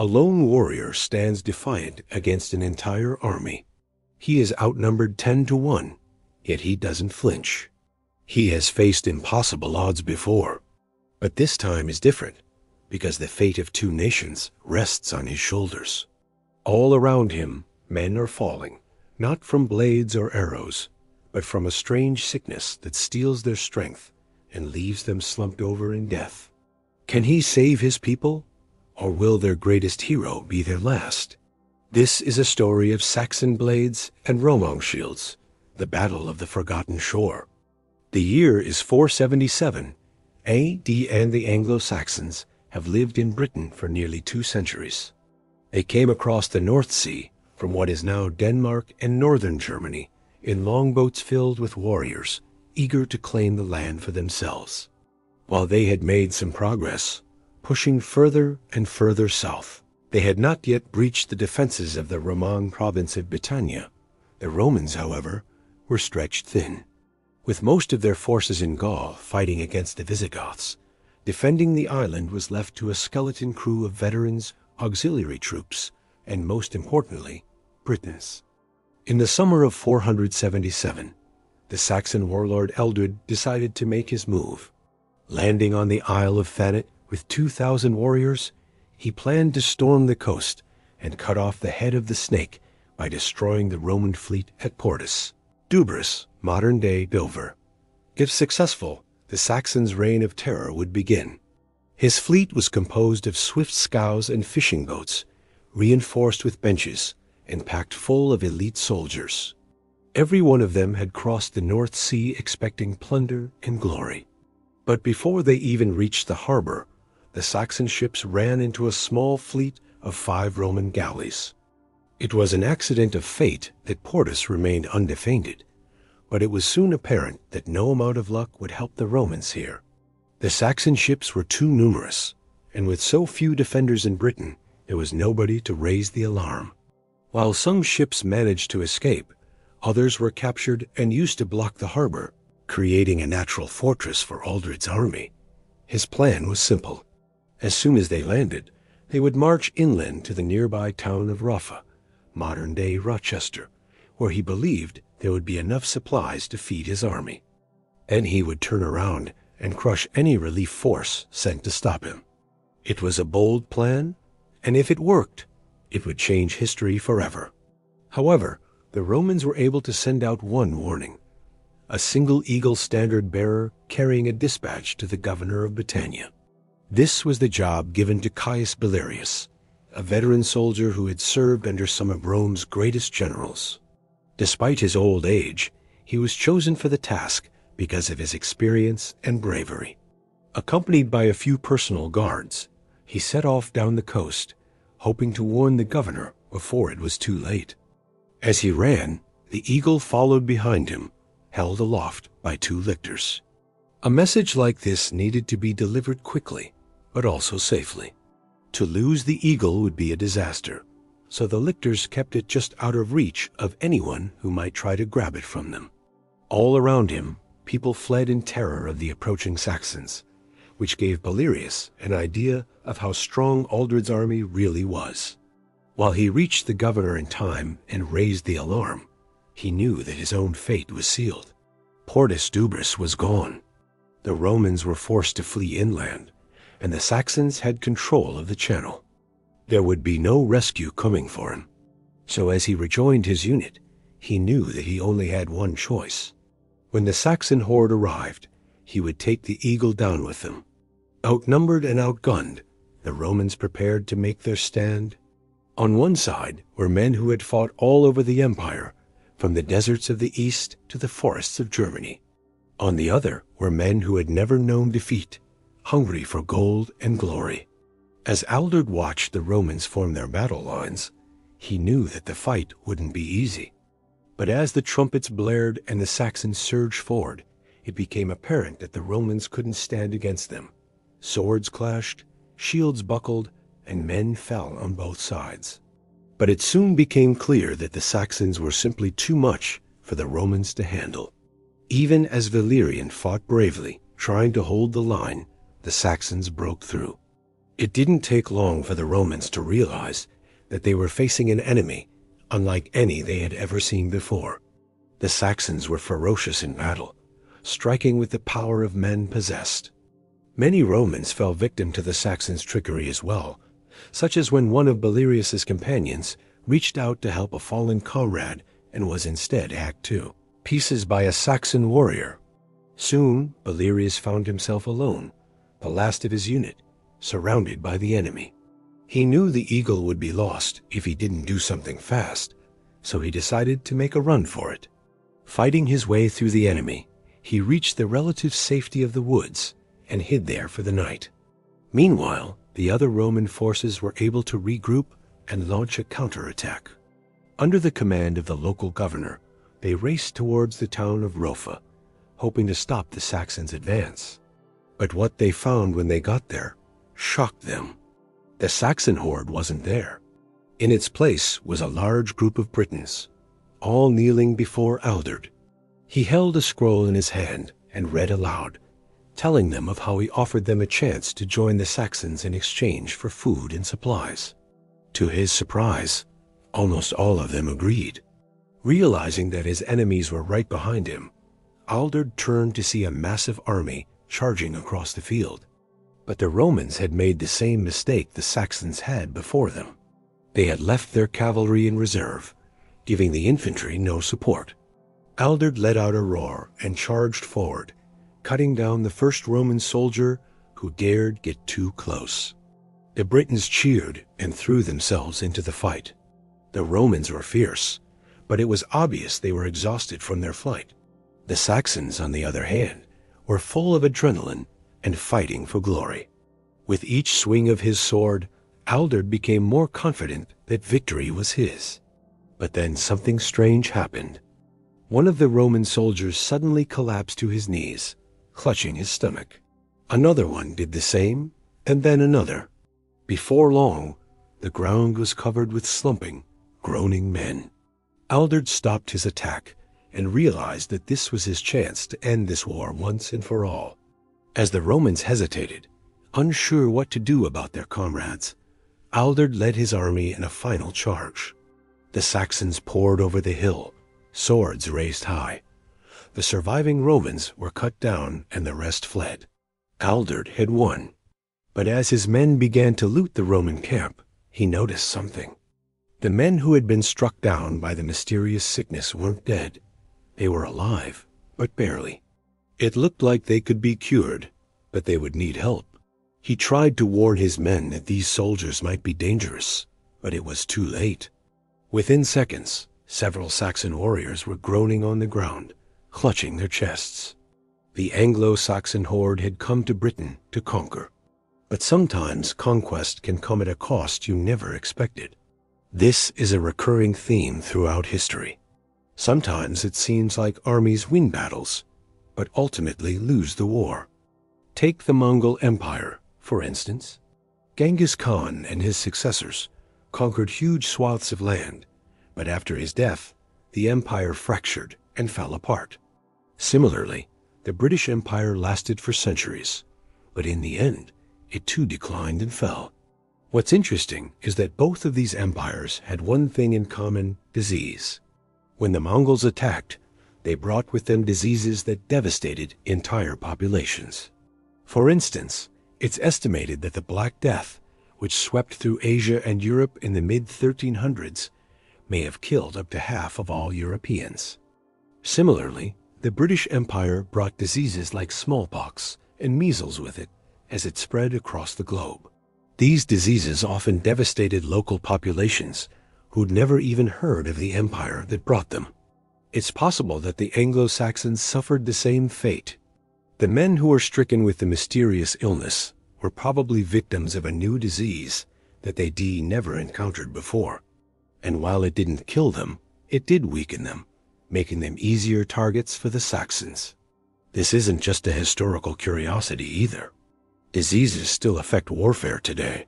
A lone warrior stands defiant against an entire army. He is outnumbered 10-1, yet he doesn't flinch. He has faced impossible odds before, but this time is different because the fate of 2 nations rests on his shoulders. All around him, men are falling, not from blades or arrows, but from a strange sickness that steals their strength and leaves them slumped over in death. Can he save his people, or will their greatest hero be their last? This is a story of Saxon blades and Roman shields, the battle of the forgotten shore. The year is 477 A.D. and the Anglo-Saxons have lived in Britain for nearly 2 centuries. They came across the North Sea from what is now Denmark and northern Germany in longboats filled with warriors eager to claim the land for themselves. While they had made some progress, pushing further and further south, they had not yet breached the defenses of the Roman province of Britannia. The Romans, however, were stretched thin. With most of their forces in Gaul fighting against the Visigoths, defending the island was left to a skeleton crew of veterans, auxiliary troops, and most importantly, Britons. In the summer of 477, the Saxon warlord Eldred decided to make his move. Landing on the Isle of Thanet with 2,000 warriors, he planned to storm the coast and cut off the head of the snake by destroying the Roman fleet at Portus, Dubris, modern-day Dover. If successful, the Saxons' reign of terror would begin. His fleet was composed of swift scows and fishing boats, reinforced with benches and packed full of elite soldiers. Every one of them had crossed the North Sea expecting plunder and glory. But before they even reached the harbor, the Saxon ships ran into a small fleet of 5 Roman galleys. It was an accident of fate that Portus remained undefended, but it was soon apparent that no amount of luck would help the Romans here. The Saxon ships were too numerous, and with so few defenders in Britain, there was nobody to raise the alarm. While some ships managed to escape, others were captured and used to block the harbor, creating a natural fortress for Aldred's army. His plan was simple. As soon as they landed, they would march inland to the nearby town of Raffa, modern-day Rochester, where he believed there would be enough supplies to feed his army. Then he would turn around and crush any relief force sent to stop him. It was a bold plan, and if it worked, it would change history forever. However, the Romans were able to send out one warning: a single eagle standard bearer carrying a dispatch to the governor of Britannia. This was the job given to Caius Belerius, a veteran soldier who had served under some of Rome's greatest generals. Despite his old age, he was chosen for the task because of his experience and bravery. Accompanied by a few personal guards, he set off down the coast, hoping to warn the governor before it was too late. As he ran, the eagle followed behind him, held aloft by 2 lictors. A message like this needed to be delivered quickly, but also safely. To lose the eagle would be a disaster, so the lictors kept it just out of reach of anyone who might try to grab it from them. All around him, people fled in terror of the approaching Saxons, which gave Belerius an idea of how strong Aldred's army really was. While he reached the governor in time and raised the alarm, he knew that his own fate was sealed. Portus Dubris was gone. The Romans were forced to flee inland, and the Saxons had control of the channel. There would be no rescue coming for him. So as he rejoined his unit, he knew that he only had one choice. When the Saxon horde arrived, he would take the eagle down with them. Outnumbered and outgunned, the Romans prepared to make their stand. On one side were men who had fought all over the empire, from the deserts of the east to the forests of Germany. On the other were men who had never known defeat, hungry for gold and glory. As Aldred watched the Romans form their battle lines, he knew that the fight wouldn't be easy. But as the trumpets blared and the Saxons surged forward, it became apparent that the Romans couldn't stand against them. Swords clashed, shields buckled, and men fell on both sides. But it soon became clear that the Saxons were simply too much for the Romans to handle. Even as Valerian fought bravely, trying to hold the line, the Saxons broke through. It didn't take long for the Romans to realize that they were facing an enemy unlike any they had ever seen before. The Saxons were ferocious in battle, striking with the power of men possessed. Many Romans fell victim to the Saxons' trickery as well, such as when one of Belerius's companions reached out to help a fallen comrade and was instead hacked to pieces by a Saxon warrior. Soon, Belerius found himself alone, the last of his unit, surrounded by the enemy. He knew the eagle would be lost if he didn't do something fast, so he decided to make a run for it. Fighting his way through the enemy, he reached the relative safety of the woods and hid there for the night. Meanwhile, the other Roman forces were able to regroup and launch a counterattack. Under the command of the local governor, they raced towards the town of Rofa, hoping to stop the Saxons' advance. But what they found when they got there shocked them. The Saxon horde wasn't there. In its place was a large group of Britons, all kneeling before Aldard. He held a scroll in his hand and read aloud, telling them of how he offered them a chance to join the Saxons in exchange for food and supplies. To his surprise, almost all of them agreed. Realizing that his enemies were right behind him, Aldard turned to see a massive army charging across the field. But the Romans had made the same mistake the Saxons had before them. They had left their cavalry in reserve, giving the infantry no support. Aldard let out a roar and charged forward, cutting down the first Roman soldier who dared get too close. The Britons cheered and threw themselves into the fight. The Romans were fierce, but it was obvious they were exhausted from their flight. The Saxons, on the other hand, were full of adrenaline and fighting for glory. With each swing of his sword, Aldard became more confident that victory was his. But then something strange happened. One of the Roman soldiers suddenly collapsed to his knees, clutching his stomach. Another one did the same, and then another. Before long, the ground was covered with slumping, groaning men. Aldard stopped his attack and realized that this was his chance to end this war once and for all. As the Romans hesitated, unsure what to do about their comrades, Aldard led his army in a final charge. The Saxons poured over the hill, swords raised high. The surviving Romans were cut down and the rest fled. Aldard had won. But as his men began to loot the Roman camp, he noticed something. The men who had been struck down by the mysterious sickness weren't dead. They were alive, but barely. It looked like they could be cured, but they would need help. He tried to warn his men that these soldiers might be dangerous, but it was too late. Within seconds, several Saxon warriors were groaning on the ground, clutching their chests. The Anglo-Saxon horde had come to Britain to conquer. But sometimes conquest can come at a cost you never expected. This is a recurring theme throughout history. Sometimes it seems like armies win battles, but ultimately lose the war. Take the Mongol Empire, for instance. Genghis Khan and his successors conquered huge swaths of land, but after his death, the empire fractured and fell apart. Similarly, the British Empire lasted for centuries, but in the end, it too declined and fell. What's interesting is that both of these empires had one thing in common: disease. When the Mongols attacked, they brought with them diseases that devastated entire populations. For instance, it's estimated that the Black Death, which swept through Asia and Europe in the mid-1300s, may have killed up to half of all Europeans. Similarly, the British Empire brought diseases like smallpox and measles with it as it spread across the globe. These diseases often devastated local populations who'd never even heard of the empire that brought them. It's possible that the Anglo-Saxons suffered the same fate. The men who were stricken with the mysterious illness were probably victims of a new disease that they never encountered before. And while it didn't kill them, it did weaken them, making them easier targets for the Saxons. This isn't just a historical curiosity either. Diseases still affect warfare today.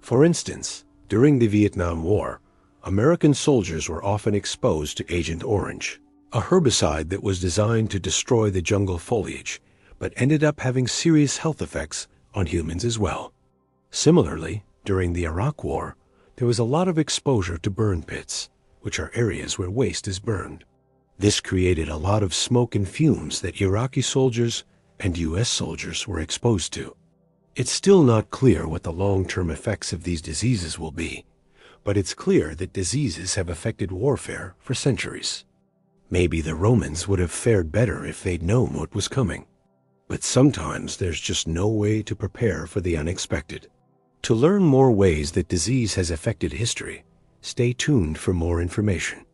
For instance, during the Vietnam War, American soldiers were often exposed to Agent Orange, a herbicide that was designed to destroy the jungle foliage, but ended up having serious health effects on humans as well. Similarly, during the Iraq War, there was a lot of exposure to burn pits, which are areas where waste is burned. This created a lot of smoke and fumes that Iraqi soldiers and U.S. soldiers were exposed to. It's still not clear what the long-term effects of these diseases will be, but it's clear that diseases have affected warfare for centuries. Maybe the Romans would have fared better if they'd known what was coming. But sometimes there's just no way to prepare for the unexpected. To learn more ways that disease has affected history, stay tuned for more information.